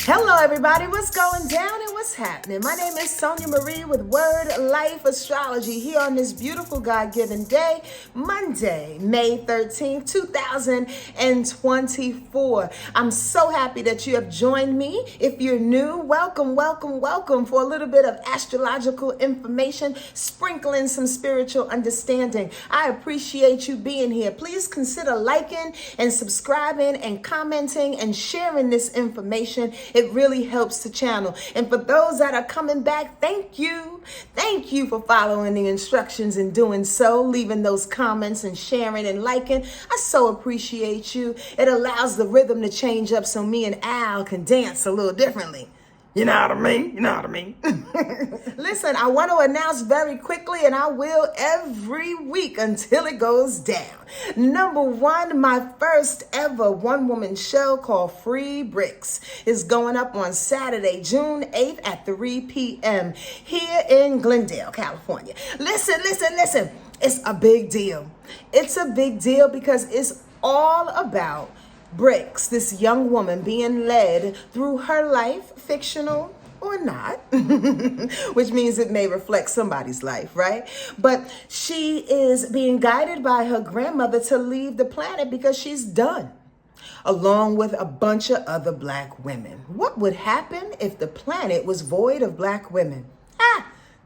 Hello everybody, what's going down and what's happening? My name is Sonja Marie with Wordlife Astrology here on this beautiful God-given day, Monday, May 13th, 2024. I'm so happy that you have joined me. If you're new, welcome for a little bit of astrological information, sprinkling some spiritual understanding. I appreciate you being here. Please consider liking and subscribing and commenting and sharing this information. It really helps the channel. And for those that are coming back, thank you. Thank you for following the instructions and doing so, leaving those comments and sharing and liking. I so appreciate you. It allows the rhythm to change up so me and Al can dance a little differently. You know what I mean? You know what I mean? Listen, I want to announce very quickly, and I will every week until it goes down. Number one, my first ever one-woman show called Free Bricks is going up on Saturday, June 8th at 3 p.m. here in Glendale, California. Listen. It's a big deal. It's a big deal because it's all about Bricks, this young woman being led through her life, fictional or not, which means it may reflect somebody's life, right? But she is being guided by her grandmother to leave the planet because she's done, along with a bunch of other Black women. What would happen if the planet was void of Black women?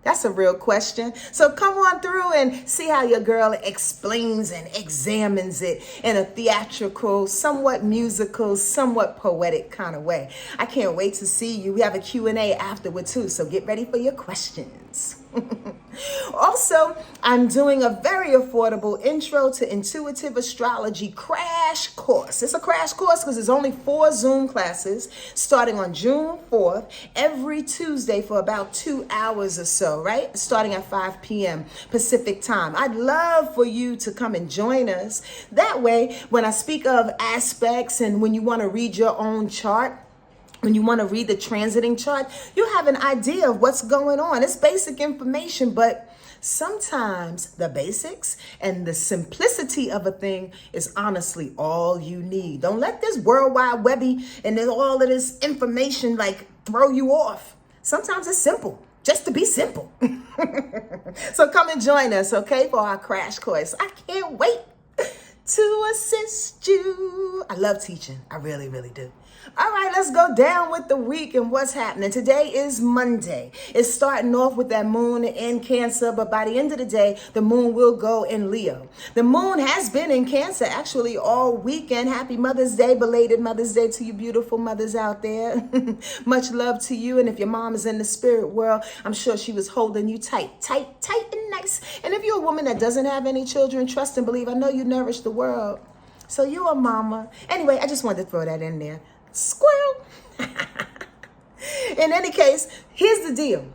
That's a real question. So come on through and see how your girl explains and examines it in a theatrical, somewhat musical, somewhat poetic kind of way. I can't wait to see you. We have a Q&A afterward too, so get ready for your questions. Also, I'm doing a very affordable intro to intuitive astrology crash course. It's a crash course because there's only 4 Zoom classes starting on June 4th every Tuesday for about 2 hours or so, right? Starting at 5 p.m. Pacific time. I'd love for you to come and join us. That way, when I speak of aspects and when you want to read your own chart, when you want to read the transiting chart, you have an idea of what's going on. It's basic information, but sometimes the basics and the simplicity of a thing is honestly all you need. Don't let this World Wide Webby and then all of this information like throw you off. Sometimes it's simple, just to be simple. So come and join us, okay, for our crash course. I can't wait to assist you. I love teaching. I really, really do. All right, let's go down with the week and what's happening. Today is Monday. It's starting off with that moon in Cancer, but by the end of the day, the moon will go in Leo. The moon has been in Cancer actually all weekend. Happy Mother's Day, belated Mother's Day to you beautiful mothers out there. Much love to you. And if your mom is in the spirit world, I'm sure she was holding you tight and nice. And if you're a woman that doesn't have any children, trust and believe, I know you nourish the world. So you a mama. Anyway, I just wanted to throw that in there. Squirrel. In any case, here's the deal.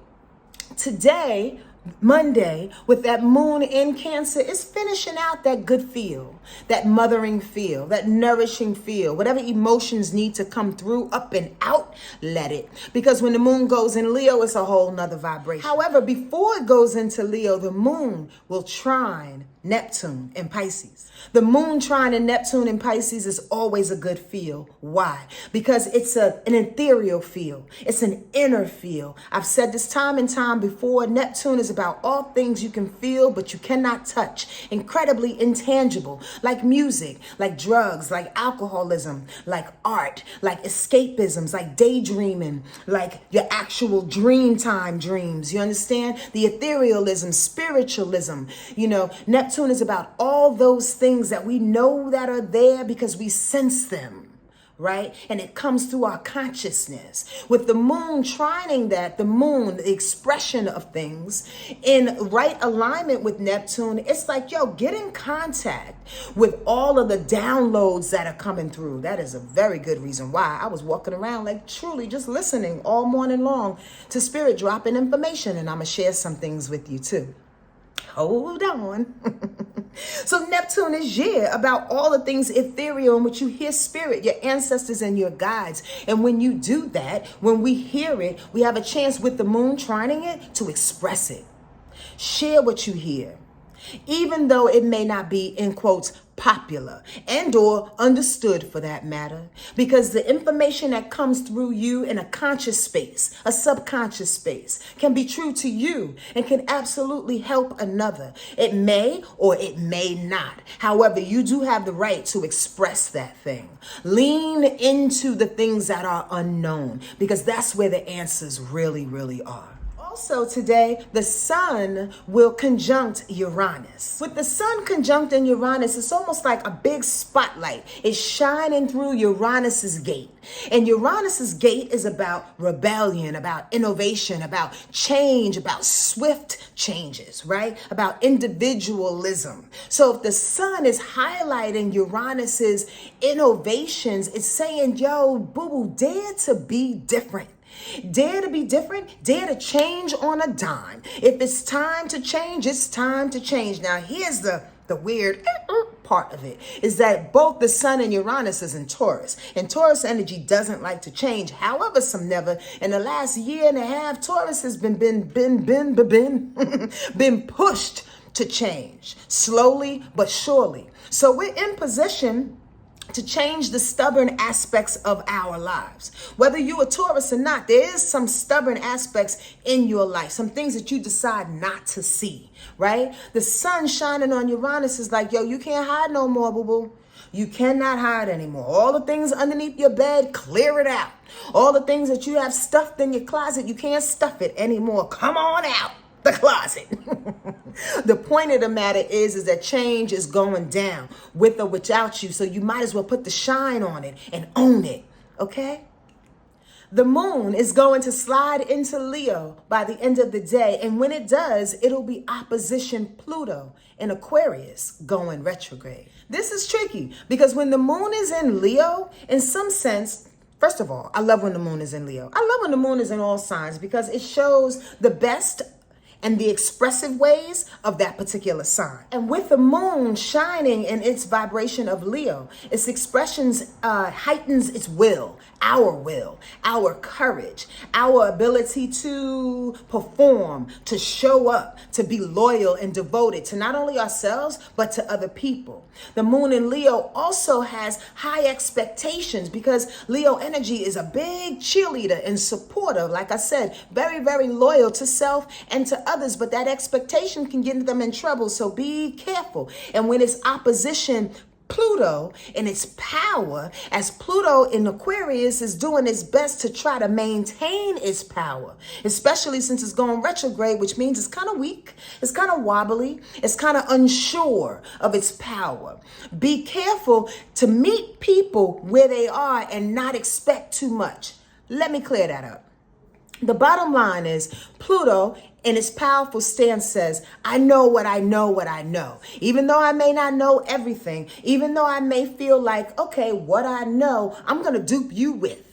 Today, Monday, with that moon in Cancer, is finishing out that good feel, that mothering feel, that nourishing feel. Whatever emotions need to come through, up and out, let it. Because when the moon goes in Leo, it's a whole nother vibration. However, before it goes into Leo, the moon will trine Neptune in Pisces. The moon trine in Neptune in Pisces is always a good feel. Why? Because it's an ethereal feel. It's an inner feel. I've said this time and time before. Neptune is about all things you can feel, but you cannot touch. Incredibly intangible, like music, like drugs, like alcoholism, like art, like escapisms, like daydreaming, like your actual dream time dreams. You understand? The etherealism, spiritualism, Neptune is about all those things that we know that are there because we sense them, right? And it comes through our consciousness. With the moon trining that, the moon, the expression of things, in right alignment with Neptune, it's like, get in contact with all of the downloads that are coming through. That is a very good reason why I was walking around like truly just listening all morning long to Spirit dropping information. And I'm going to share some things with you too. Hold on. So Neptune is about all the things ethereal in which you hear spirit, your ancestors and your guides. And when you do that, when we hear it, we have a chance with the moon trining it to express it. Share what you hear. Even though it may not be, in quotes, popular and or understood for that matter, because the information that comes through you in a conscious space, a subconscious space, can be true to you and can absolutely help another. It may or it may not. However, you do have the right to express that thing. Lean into the things that are unknown, because that's where the answers really, really are. Also today, the sun will conjunct Uranus. With the sun conjunct in Uranus, it's almost like a big spotlight. It's shining through Uranus's gate. And Uranus's gate is about rebellion, about innovation, about change, about swift changes, right? About individualism. So if the sun is highlighting Uranus's innovations, it's saying, yo, boo-boo, dare to be different. Dare to be different. Dare to change on a dime. If it's time to change, it's time to change. Now, here's the weird part of it, is that both the sun and Uranus is in Taurus. And Taurus energy doesn't like to change. However, in the last year and a half, Taurus has been pushed to change, slowly but surely. So we're in position to change the stubborn aspects of our lives. Whether you are Taurus or not, there is some stubborn aspects in your life, some things that you decide not to see, right? The sun shining on Uranus is like, yo, you can't hide no more, boo-boo. You cannot hide anymore. All the things underneath your bed, clear it out. All the things that you have stuffed in your closet, you can't stuff it anymore. Come on out the closet. The point of the matter is that change is going down with or without you. So you might as well put the shine on it and own it. Okay? The moon is going to slide into Leo by the end of the day. And when it does, it'll be opposition Pluto in Aquarius going retrograde. This is tricky because when the moon is in Leo, in some sense, first of all, I love when the moon is in Leo. I love when the moon is in all signs because it shows the best and the expressive ways of that particular sign. And with the moon shining in its vibration of Leo, its expressions heightens its will, our courage, our ability to perform, to show up, to be loyal and devoted to not only ourselves, but to other people. The moon in Leo also has high expectations because Leo energy is a big cheerleader and supporter. Like I said, very, very loyal to self and to others, but that expectation can get them in trouble. So be careful. And when it's opposition Pluto in its power, as Pluto in Aquarius is doing its best to try to maintain its power, especially since it's going retrograde, which means it's kind of weak, it's kind of wobbly, it's kind of unsure of its power. Be careful to meet people where they are and not expect too much. Let me clear that up. The bottom line is Pluto in its powerful stance says, I know what I know what I know. Even though I may not know everything, even though I may feel like, okay, what I know, I'm going to dupe you with.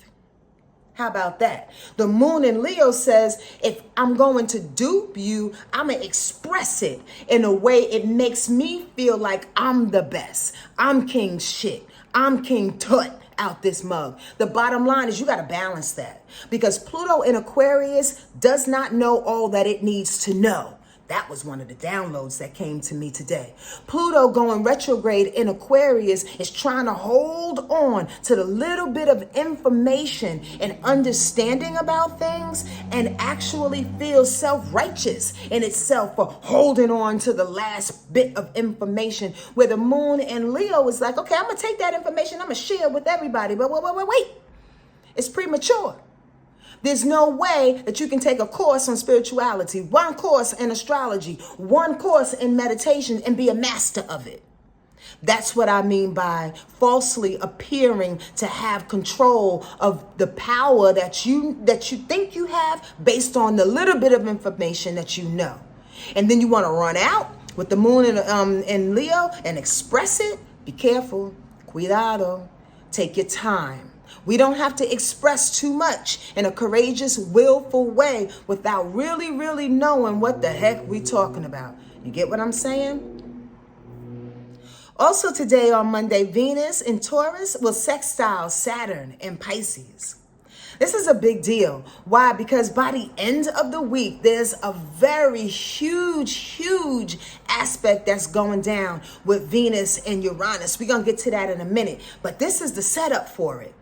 How about that? The moon in Leo says, if I'm going to dupe you, I'm going to express it in a way it makes me feel like I'm the best. I'm king shit. I'm king tut out this mug. The bottom line is you got to balance that because Pluto in Aquarius does not know all that it needs to know. That was one of the downloads that came to me today. Pluto going retrograde in Aquarius is trying to hold on to the little bit of information and understanding about things and actually feel self-righteous in itself for holding on to the last bit of information, where the moon in Leo is like, okay, I'm going to take that information, I'm going to share it with everybody, but wait. It's premature. There's no way that you can take a course on spirituality, one course in astrology, one course in meditation and be a master of it. That's what I mean by falsely appearing to have control of the power that you think you have based on the little bit of information that you know. And then you want to run out with the moon in Leo and express it. Be careful. Cuidado. Take your time. We don't have to express too much in a courageous, willful way without really, really knowing what the heck we're talking about. You get what I'm saying? Also today on Monday, Venus in Taurus will sextile Saturn in Pisces. This is a big deal. Why? Because by the end of the week, there's a very huge aspect that's going down with Venus and Uranus. We're going to get to that in a minute, but this is the setup for it.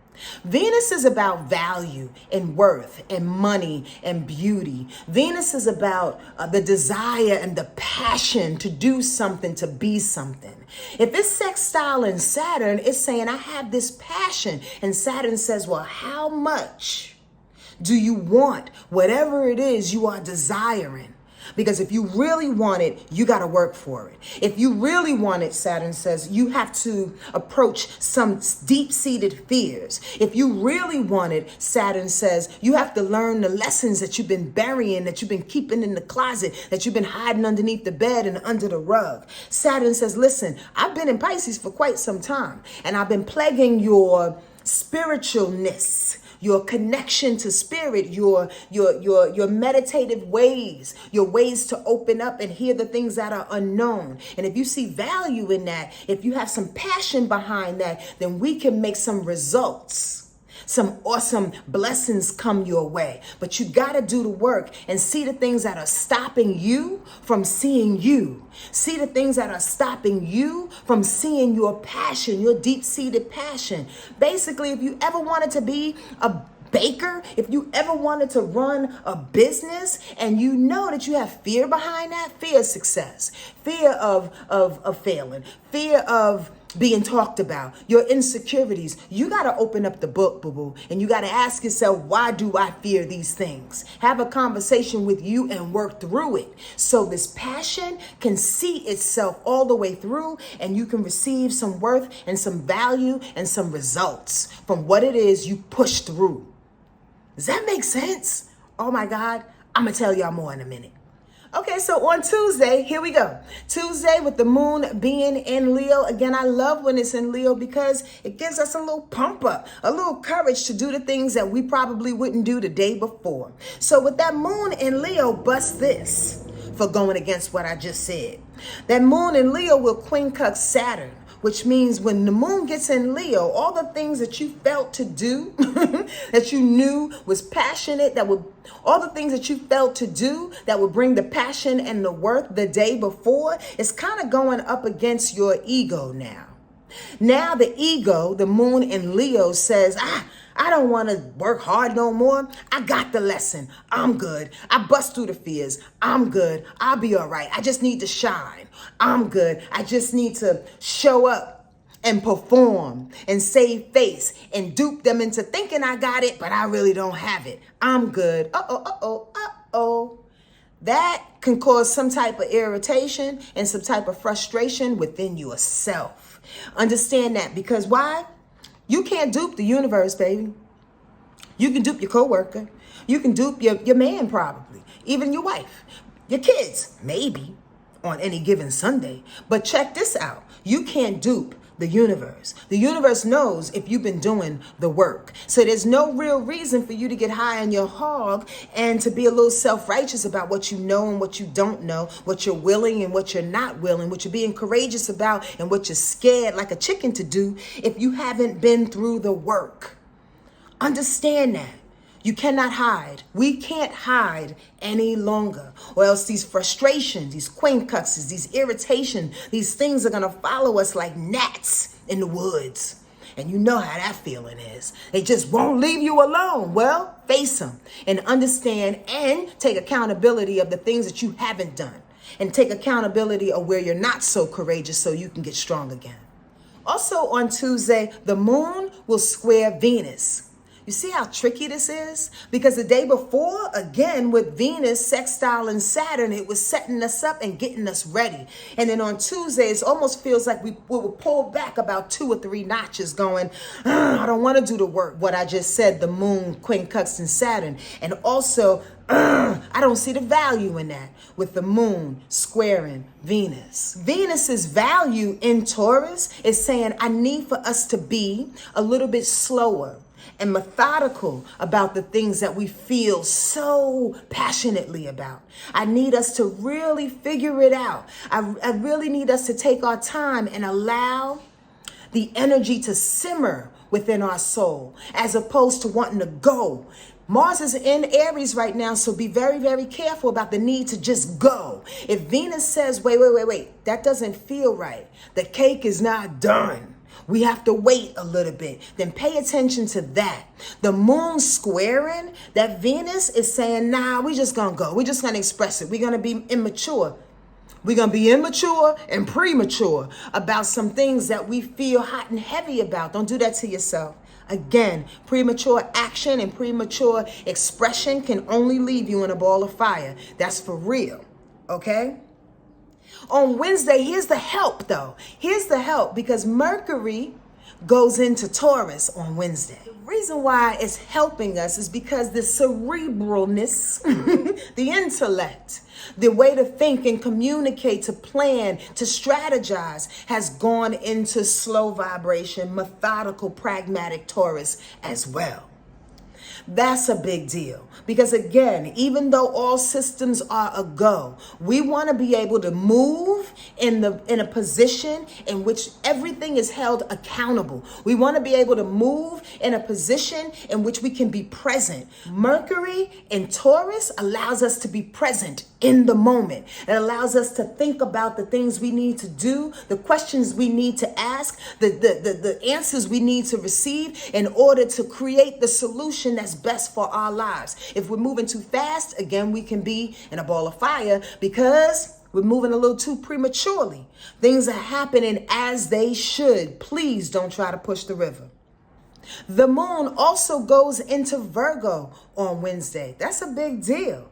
Venus is about value and worth and money and beauty. Venus is about the desire and the passion to do something, to be something. If it's sextile in Saturn, it's saying, I have this passion. And Saturn says, well, how much do you want whatever it is you are desiring? Because if you really want it, you got to work for it. If you really want it, Saturn says, you have to approach some deep-seated fears. If you really want it, Saturn says, you have to learn the lessons that you've been burying, that you've been keeping in the closet, that you've been hiding underneath the bed and under the rug. Saturn says, listen, I've been in Pisces for quite some time, and I've been plaguing your spiritualness, your connection to spirit, your meditative ways, your ways to open up and hear the things that are unknown. And if you see value in that, if you have some passion behind that, then we can make some results. Some awesome blessings come your way. But you got to do the work and see the things that are stopping you from seeing you. See the things that are stopping you from seeing your passion, your deep-seated passion. Basically, if you ever wanted to be a baker, if you ever wanted to run a business and you know that you have fear behind that, fear of success, fear of failing, fear of being talked about, your insecurities, you got to open up the book, boo-boo, and you got to ask yourself, why do I fear these things? Have a conversation with you and work through it so this passion can see itself all the way through and you can receive some worth and some value and some results from what it is you push through. Does that make sense? Oh my God, I'm going to tell y'all more in a minute. Okay, so on Tuesday, here we go. Tuesday with the moon being in Leo. Again, I love when it's in Leo because it gives us a little pump up, a little courage to do the things that we probably wouldn't do the day before. So with that moon in Leo, bust this for going against what I just said. That moon in Leo will quincunx Saturn, which means when the moon gets in Leo, all the things that you felt to do, that you knew was passionate, all the things that you felt to do that would bring the passion and the worth the day before, is kind of going up against your ego now. Now the ego, the moon in Leo, says, I don't want to work hard no more. I got the lesson. I'm good. I bust through the fears. I'm good. I'll be all right. I just need to shine. I'm good. I just need to show up and perform and save face and dupe them into thinking I got it, but I really don't have it. I'm good. That can cause some type of irritation and some type of frustration within yourself. Understand that, because why? You can't dupe the universe, baby. You can dupe your coworker. You can dupe your man, probably, even your wife, your kids, maybe on any given Sunday. But check this out. You can't dupe the universe. The universe knows if you've been doing the work. So there's no real reason for you to get high on your hog and to be a little self-righteous about what you know and what you don't know, what you're willing and what you're not willing, what you're being courageous about and what you're scared like a chicken to do if you haven't been through the work. Understand that. You cannot hide. We can't hide any longer, or else these frustrations, these quincunxes, these irritation, these things are going to follow us like gnats in the woods. And you know how that feeling is. They just won't leave you alone. Well, face them and understand and take accountability of the things that you haven't done, and take accountability of where you're not so courageous so you can get strong again. Also on Tuesday, the moon will square Venus. You see how tricky this is? Because the day before, again, with Venus sextile and Saturn, it was setting us up and getting us ready. And then on Tuesday, it almost feels like we were pulled back about 2 or 3 notches going, I don't want to do the work. What I just said, the moon quincunx and Saturn. And also, I don't see the value in that with the moon squaring Venus. Venus's value in Taurus is saying, I need for us to be a little bit slower and methodical about the things that we feel so passionately about. I need us to really figure it out. I really need us to take our time and allow the energy to simmer within our soul, as opposed to wanting to go. Mars is in Aries right now, so be very, very careful about the need to just go. If Venus says, wait, that doesn't feel right, the cake is not done, we have to wait a little bit, then pay attention to that. The moon squaring that Venus is saying, nah, we just gonna go. We're just gonna express it. We're gonna be immature. We're going to be immature and premature about some things that we feel hot and heavy about. Don't do that to yourself. Again, premature action and premature expression can only leave you in a ball of fire. That's for real. Okay? On Wednesday, here's the help though. Here's the help because Mercury goes into Taurus on Wednesday. The reason why it's helping us is because the cerebralness, the intellect, the way to think and communicate, to plan, to strategize has gone into slow vibration, methodical, pragmatic Taurus as well. That's a big deal because again, even though all systems are a go, we want to be able to move in a position in which everything is held accountable. We want to be able to move in a position in which we can be present. Mercury in Taurus allows us to be present in the moment. It allows us to think about the things we need to do, the questions we need to ask, the answers we need to receive in order to create the solution that's best for our lives. If we're moving too fast, again, we can be in a ball of fire because we're moving a little too prematurely. Things are happening as they should. Please don't try to push the river. The moon also goes into Virgo on Wednesday. That's a big deal.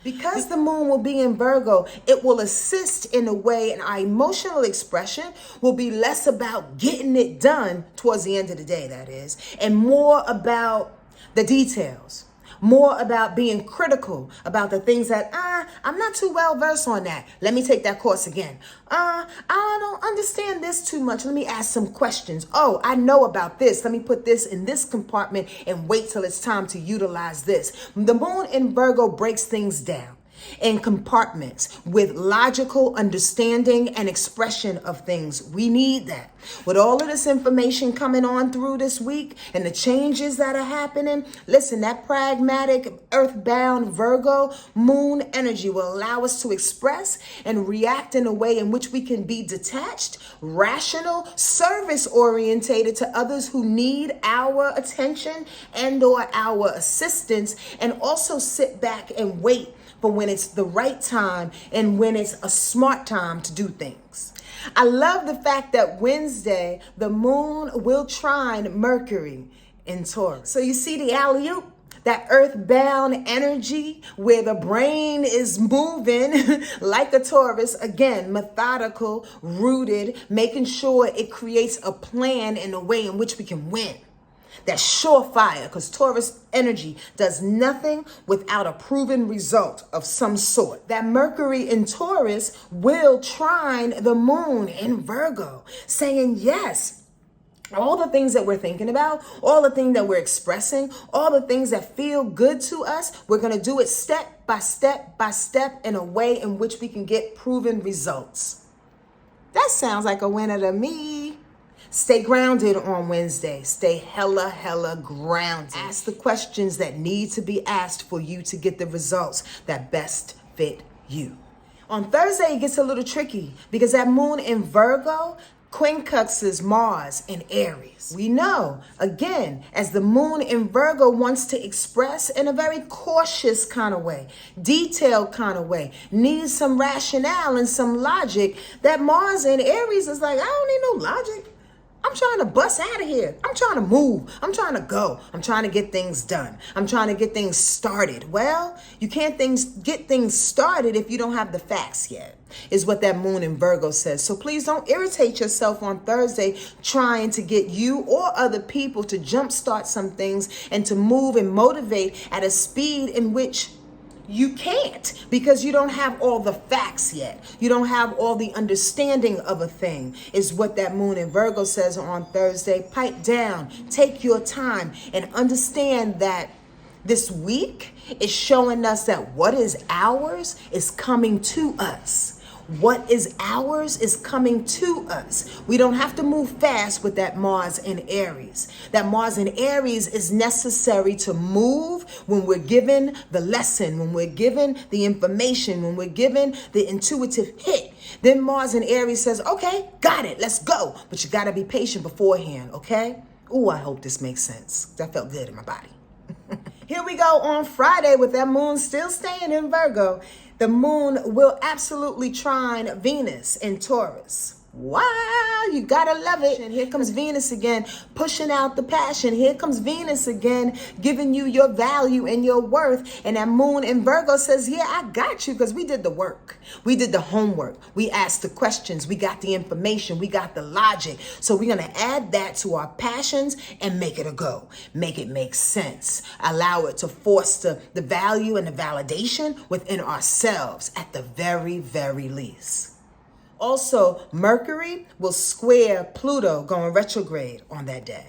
Because the moon will be in Virgo, it will assist in a way, and our emotional expression will be less about getting it done towards the end of the day, that is, and more about the details, more about being critical about the things that, I'm not too well versed on that. Let me take that course again. I don't understand this too much. Let me ask some questions. Oh, I know about this. Let me put this in this compartment and wait till it's time to utilize this. The moon in Virgo breaks things down in compartments with logical understanding and expression of things. We need that. With all of this information coming on through this week and the changes that are happening, listen, that pragmatic, earthbound Virgo moon energy will allow us to express and react in a way in which we can be detached, rational, service-orientated to others who need our attention and or our assistance, and also sit back and wait for when it's the right time and when it's a smart time to do things. I love the fact that Wednesday, the moon will trine Mercury in Taurus. So you see the alley-oop, that earthbound energy where the brain is moving like a Taurus, again, methodical, rooted, making sure it creates a plan in a way in which we can win. That's surefire because Taurus energy does nothing without a proven result of some sort. That Mercury in Taurus will trine the moon in Virgo, saying yes. All the things that we're thinking about, all the things that we're expressing, all the things that feel good to us, we're going to do it step by step by step in a way in which we can get proven results. That sounds like a winner to me. Stay grounded on Wednesday. Stay hella grounded. Ask the questions that need to be asked for you to get the results that best fit you. On Thursday, it gets a little tricky because that moon in Virgo quincunxes Mars in Aries. We know, again, as the moon in Virgo wants to express in a very cautious kind of way, detailed kind of way, needs some rationale and some logic, that Mars in Aries is like, I don't need no logic. I'm trying to bust out of here. I'm trying to move. I'm trying to go. I'm trying to get things done. I'm trying to get things started. Well, you can't get things started if you don't have the facts yet, is what that moon in Virgo says. So please don't irritate yourself on Thursday trying to get you or other people to jumpstart some things and to move and motivate at a speed in which you can't, because you don't have all the facts yet. You don't have all the understanding of a thing, is what that moon in Virgo says on Thursday. Pipe down, take your time, and understand that this week is showing us that what is ours is coming to us. What is ours is coming to us. We don't have to move fast with that Mars in Aries. That Mars in Aries is necessary to move when we're given the lesson, when we're given the information, when we're given the intuitive hit. Then Mars in Aries says, okay, got it, let's go. But you got to be patient beforehand, okay? Ooh, I hope this makes sense. That felt good in my body. Here we go on Friday with that moon still staying in Virgo. The moon will absolutely trine Venus in Taurus. Wow, you gotta love it. And here comes Venus again, pushing out the passion. Here comes Venus again, giving you your value and your worth. And that moon in Virgo says, yeah, I got you, because we did the work. We did the homework. We asked the questions. We got the information. We got the logic. So we're gonna add that to our passions and make it a go. Make it make sense. Allow it to foster the value and the validation within ourselves at the very, very least. Also, Mercury will square Pluto going retrograde on that day.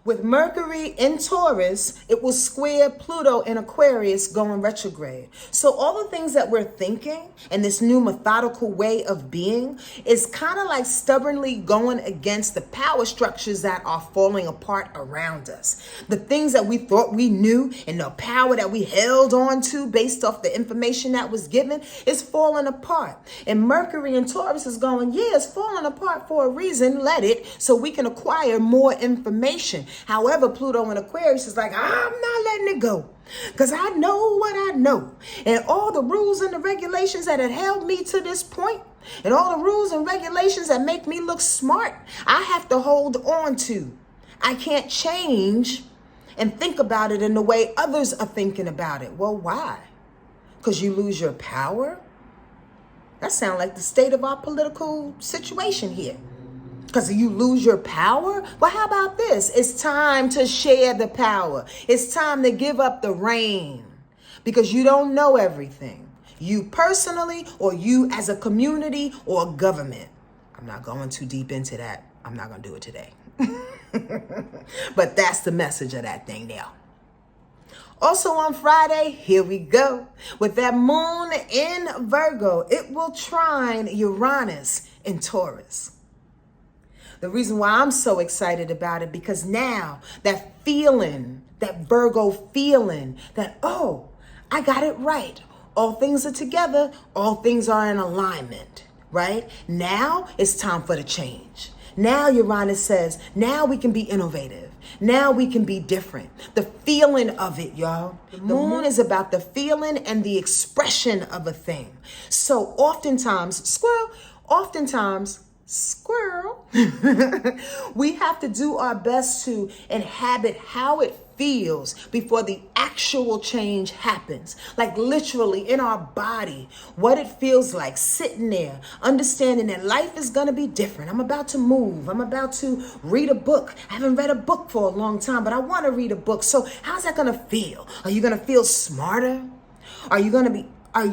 With Mercury in Taurus, it will square Pluto in Aquarius going retrograde. So all the things that we're thinking and this new methodical way of being is kind of like stubbornly going against the power structures that are falling apart around us. The things that we thought we knew and the power that we held on to based off the information that was given is falling apart. And Mercury in Taurus is going, yeah, it's falling apart for a reason. Let it, so we can acquire more information. However, Pluto in Aquarius is like, I'm not letting it go, because I know what I know. And all the rules and the regulations that had held me to this point, and all the rules and regulations that make me look smart, I have to hold on to. I can't change and think about it in the way others are thinking about it. Well, why? Because you lose your power? That sounds like the state of our political situation here. Because you lose your power? Well, how about this? It's time to share the power. It's time to give up the reign, because you don't know everything. You personally, or you as a community or a government. I'm not going too deep into that. I'm not going to do it today. But that's the message of that thing now. Also on Friday, here we go. With that moon in Virgo, it will trine Uranus in Taurus. The reason why I'm so excited about it, because now that feeling, that Virgo feeling that, oh, I got it right. All things are together. All things are in alignment, right? Now it's time for the change. Now Uranus says, now we can be innovative. Now we can be different. The feeling of it, y'all. The moon is about the feeling and the expression of a thing. So oftentimes, squirrel, we have to do our best to inhabit how it feels before the actual change happens. Like literally in our body, what it feels like sitting there, understanding that life is going to be different. I'm about to move. I'm about to read a book. I haven't read a book for a long time, but I want to read a book. So how's that going to feel? Are you going to feel smarter? Are you going to be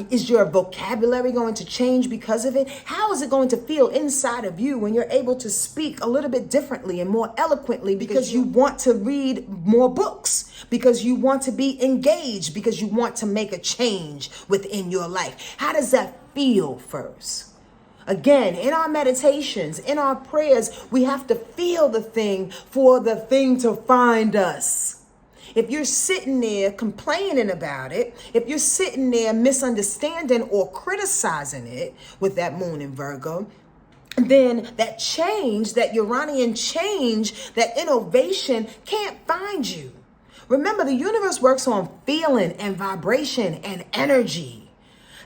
Is your vocabulary going to change because of it? How is it going to feel inside of you when you're able to speak a little bit differently and more eloquently because you want to read more books, because you want to be engaged, because you want to make a change within your life? How does that feel first? Again, in our meditations, in our prayers, we have to feel the thing for the thing to find us. If you're sitting there complaining about it, if you're sitting there misunderstanding or criticizing it with that moon in Virgo, then that change, that Uranian change, that innovation can't find you. Remember, the universe works on feeling and vibration and energy.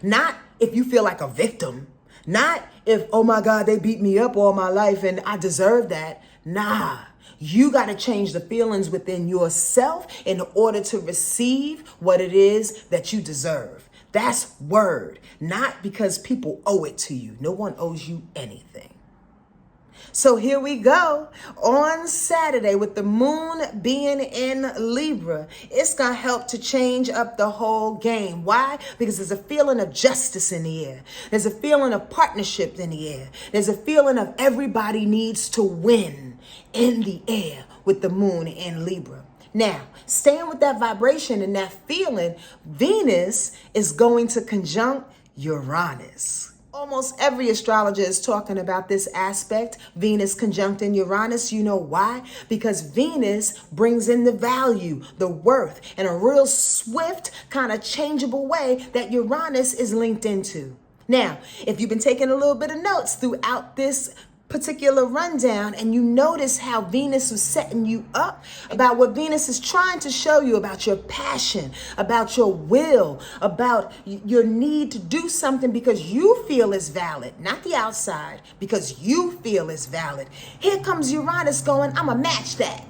Not if you feel like a victim. Not if, oh my God, they beat me up all my life and I deserve that. Nah. You got to change the feelings within yourself in order to receive what it is that you deserve. That's word, not because people owe it to you. No one owes you anything. So here we go. On Saturday, with the moon being in Libra, it's going to help to change up the whole game. Why? Because there's a feeling of justice in the air. There's a feeling of partnership in the air. There's a feeling of everybody needs to win in the air with the moon in Libra. Now, staying with that vibration and that feeling, Venus is going to conjunct Uranus. Almost every astrologer is talking about this aspect, Venus conjuncting Uranus. You know why? Because Venus brings in the value, the worth, in a real swift, kind of changeable way that Uranus is linked into. Now, if you've been taking a little bit of notes throughout this particular rundown and you notice how Venus was setting you up about what Venus is trying to show you about your passion, about your will, about your need to do something because you feel is valid, not the outside, because you feel is valid. Here comes Uranus going, I'm gonna match that.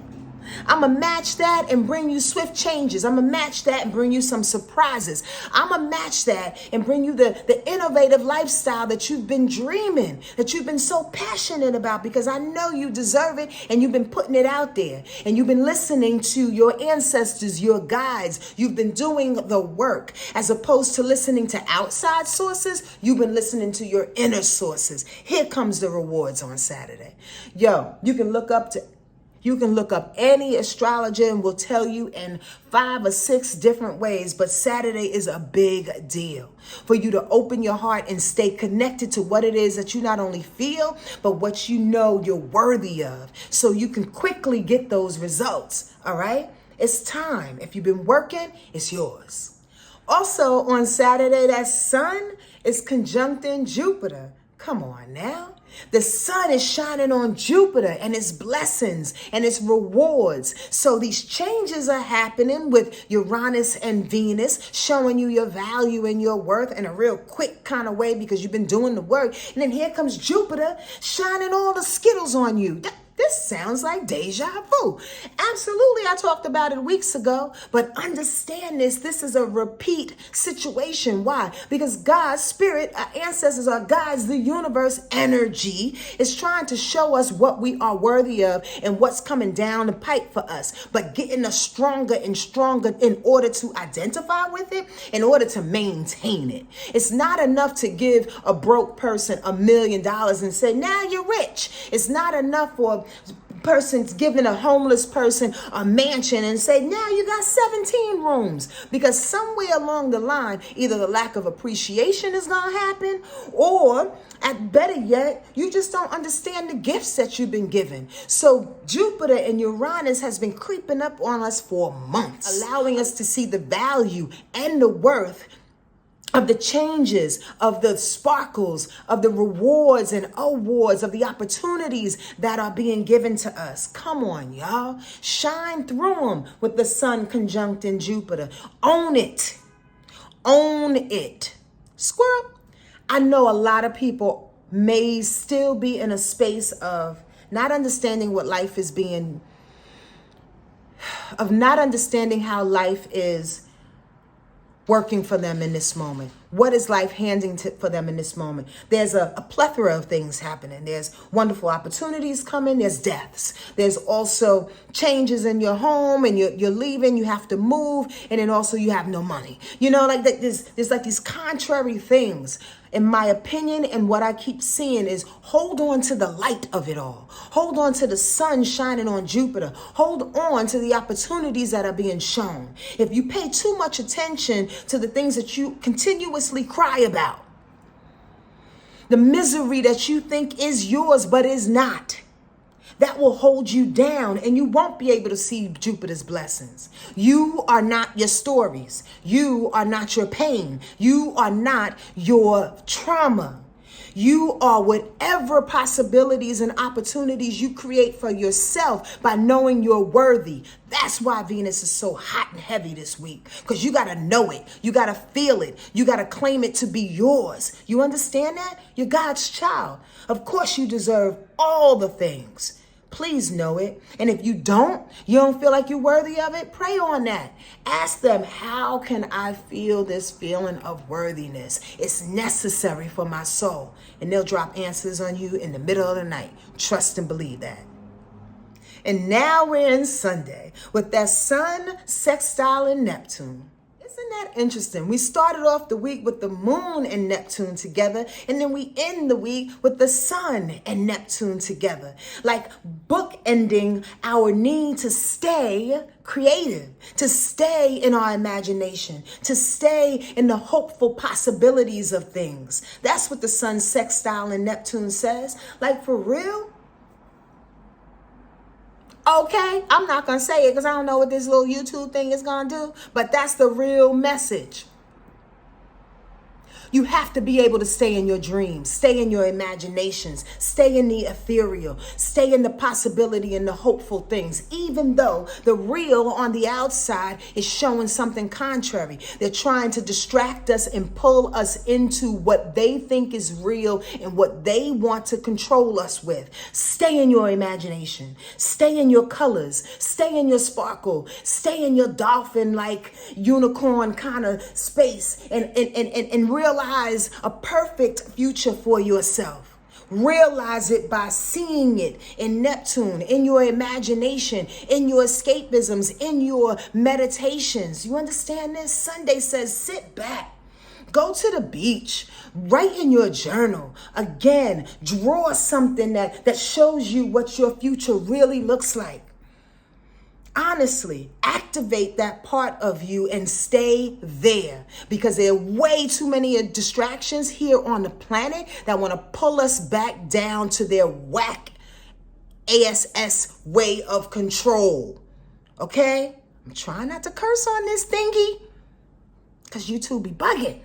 I'm going to match that and bring you swift changes. I'm going to match that and bring you some surprises. I'm going to match that and bring you the innovative lifestyle that you've been dreaming, that you've been so passionate about, because I know you deserve it and you've been putting it out there and you've been listening to your ancestors, your guides. You've been doing the work as opposed to listening to outside sources. You've been listening to your inner sources. Here comes the rewards on Saturday. Yo, you can look up any astrologer and will tell you in 5 or 6 different ways, but Saturday is a big deal for you to open your heart and stay connected to what it is that you not only feel, but what you know you're worthy of, so you can quickly get those results, all right? It's time. If you've been working, it's yours. Also on Saturday, that sun is conjuncting Jupiter. Come on now. The sun is shining on Jupiter and its blessings and its rewards. So these changes are happening with Uranus and Venus, showing you your value and your worth in a real quick kind of way because you've been doing the work. And then here comes Jupiter shining all the Skittles on you. This sounds like deja vu. Absolutely, I talked about it weeks ago, but understand this is a repeat situation. Why? Because God's spirit, our ancestors, our guides, the universe energy is trying to show us what we are worthy of and what's coming down the pipe for us, but getting us stronger and stronger in order to identify with it, in order to maintain it. It's not enough to give a broke person $1 million and say, now you're rich. It's not enough for person's giving a homeless person a mansion and say, now you got 17 rooms, because somewhere along the line, either the lack of appreciation is going to happen, or at better yet, you just don't understand the gifts that you've been given. So Jupiter and Uranus has been creeping up on us for months, allowing us to see the value and the worth of the changes, of the sparkles, of the rewards and awards, of the opportunities that are being given to us. Come on, y'all. Shine through them with the sun conjunct in Jupiter. Own it. Own it. Squirrel. I know a lot of people may still be in a space of not understanding what life is being, of not understanding how life is working for them in this moment. What is life handing for them in this moment? There's a plethora of things happening. There's wonderful opportunities coming. There's deaths. There's also changes in your home, and you're leaving. You have to move, and then also you have no money. You know, like there's like these contrary things. In my opinion, and what I keep seeing is hold on to the light of it all. Hold on to the sun shining on Jupiter. Hold on to the opportunities that are being shown. If you pay too much attention to the things that you continuously cry about, the misery that you think is yours but is not, that will hold you down, and you won't be able to see Jupiter's blessings. You are not your stories. You are not your pain. You are not your trauma. You are whatever possibilities and opportunities you create for yourself by knowing you're worthy. That's why Venus is so hot and heavy this week, because you got to know it. You got to feel it. You got to claim it to be yours. You understand that? You're God's child. Of course you deserve all the things. Please know it. And if you don't feel like you're worthy of it, pray on that. Ask them, how can I feel this feeling of worthiness? It's necessary for my soul. And they'll drop answers on you in the middle of the night. Trust and believe that. And now we're in Sunday with that sun sextile in Neptune. It's Isn't that interesting? We started off the week with the moon and Neptune together, and then we end the week with the sun and Neptune together. Like bookending our need to stay creative, to stay in our imagination, to stay in the hopeful possibilities of things. That's what the sun sextile and Neptune says. Like, for real? Okay, I'm not going to say it because I don't know what this little YouTube thing is going to do, but that's the real message. You have to be able to stay in your dreams, stay in your imaginations, stay in the ethereal, stay in the possibility and the hopeful things, even though the real on the outside is showing something contrary. They're trying to distract us and pull us into what they think is real and what they want to control us with. Stay in your imagination, stay in your colors, stay in your sparkle, stay in your dolphin-like unicorn kind of space and realize a perfect future for yourself. Realize it by seeing it in Neptune, in your imagination, in your escapisms, in your meditations. You understand this? Sunday says sit back. Go to the beach, write in your journal. Again, draw something that shows you what your future really looks like. Honestly, activate that part of you and stay there, because there are way too many distractions here on the planet that want to pull us back down to their whack ASS way of control. Okay? I'm trying not to curse on this thingy because you two be bugging.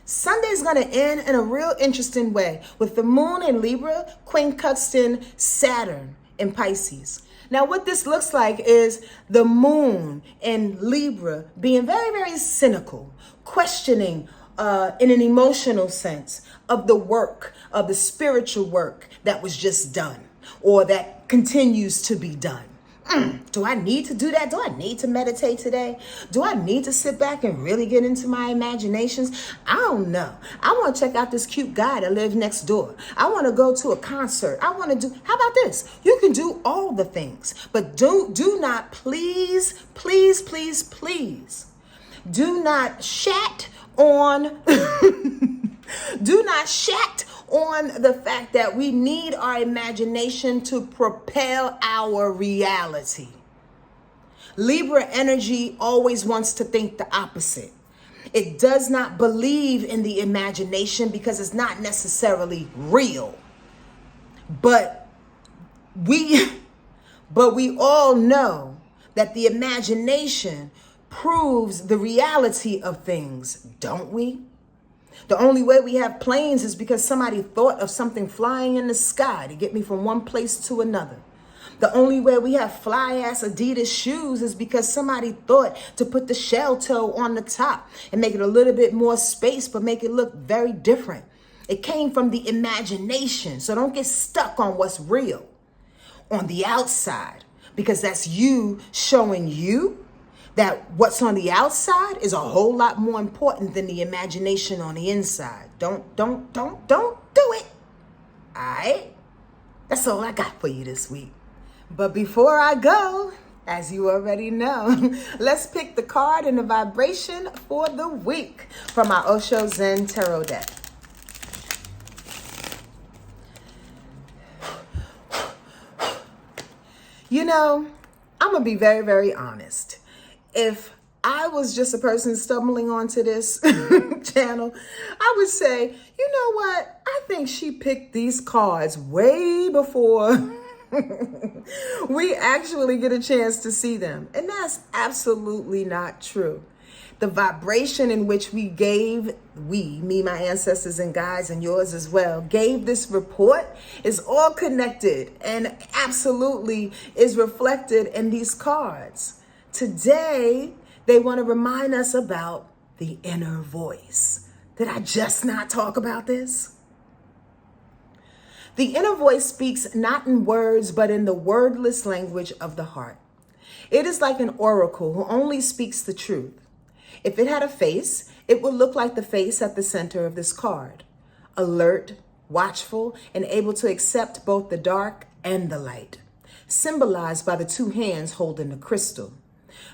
Sunday's going to end in a real interesting way with the moon in Libra quincunxing Saturn in Pisces. Now, what this looks like is the moon in Libra being very, very cynical, questioning in an emotional sense of the work, of the spiritual work that was just done or that continues to be done. Do I need to do that? Do I need to meditate today? Do I need to sit back and really get into my imaginations? I don't know. I want to check out this cute guy that lives next door. I want to go to a concert. I want to do, how about this? You can do all the things, but do not, please, do not shat on, do not shat on the fact that we need our imagination to propel our reality. Libra energy always wants to think the opposite. It does not believe in the imagination because it's not necessarily real. But we all know that the imagination proves the reality of things, don't we? The only way we have planes is because somebody thought of something flying in the sky to get me from one place to another. The only way we have fly-ass Adidas shoes is because somebody thought to put the shell toe on the top and make it a little bit more space, but make it look very different. It came from the imagination. So don't get stuck on what's real on the outside, because that's you showing you that what's on the outside is a whole lot more important than the imagination on the inside. Don't do it. All right? That's all I got for you this week. But before I go, as you already know, let's pick the card and the vibration for the week from our Osho Zen Tarot deck. You know, I'm going to be very, very honest. If I was just a person stumbling onto this channel, I would say, you know what? I think she picked these cards way before we actually get a chance to see them. And that's absolutely not true. The vibration in which we gave, me, my ancestors and guides, and yours as well, gave this report is all connected and absolutely is reflected in these cards. Today, they want to remind us about the inner voice. Did I just not talk about this? The inner voice speaks not in words, but in the wordless language of the heart. It is like an oracle who only speaks the truth. If it had a face, it would look like the face at the center of this card. Alert, watchful, and able to accept both the dark and the light. Symbolized by the two hands holding the crystal.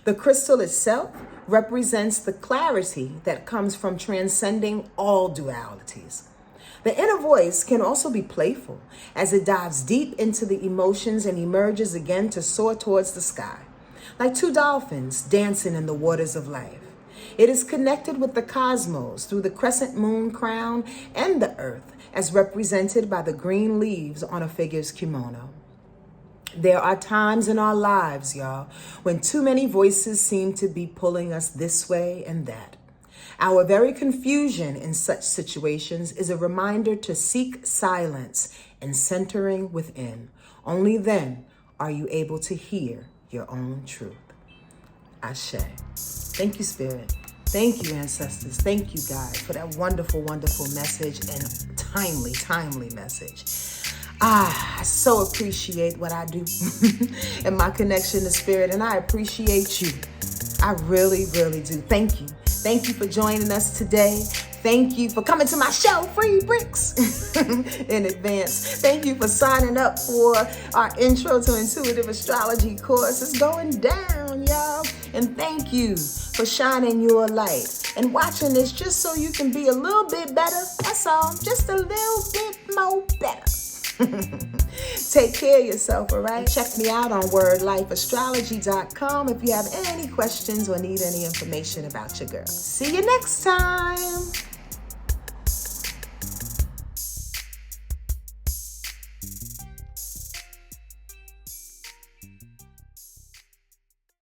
The crystal itself represents the clarity that comes from transcending all dualities. The inner voice can also be playful as it dives deep into the emotions and emerges again to soar towards the sky, like two dolphins dancing in the waters of life. It is connected with the cosmos through the crescent moon crown and the earth, as represented by the green leaves on a figure's kimono. There are times in our lives, y'all, when too many voices seem to be pulling us this way and that. Our very confusion in such situations is a reminder to seek silence and centering within. Only then are you able to hear your own truth. Ashe. Thank you, Spirit. Thank you, ancestors. Thank you, guys, for that wonderful, wonderful message and timely message. I so appreciate what I do and my connection to Spirit, and I appreciate you. I really, really do. Thank you. Thank you for joining us today. Thank you for coming to my show, Free Bricks, in advance. Thank you for signing up for our Intro to Intuitive Astrology course. It's going down, y'all. And thank you for shining your light and watching this just so you can be a little bit better. That's all. Just a little bit more better. Take care of yourself, all right? Check me out on wordlifeastrology.com if you have any questions or need any information about your girl. See you next time.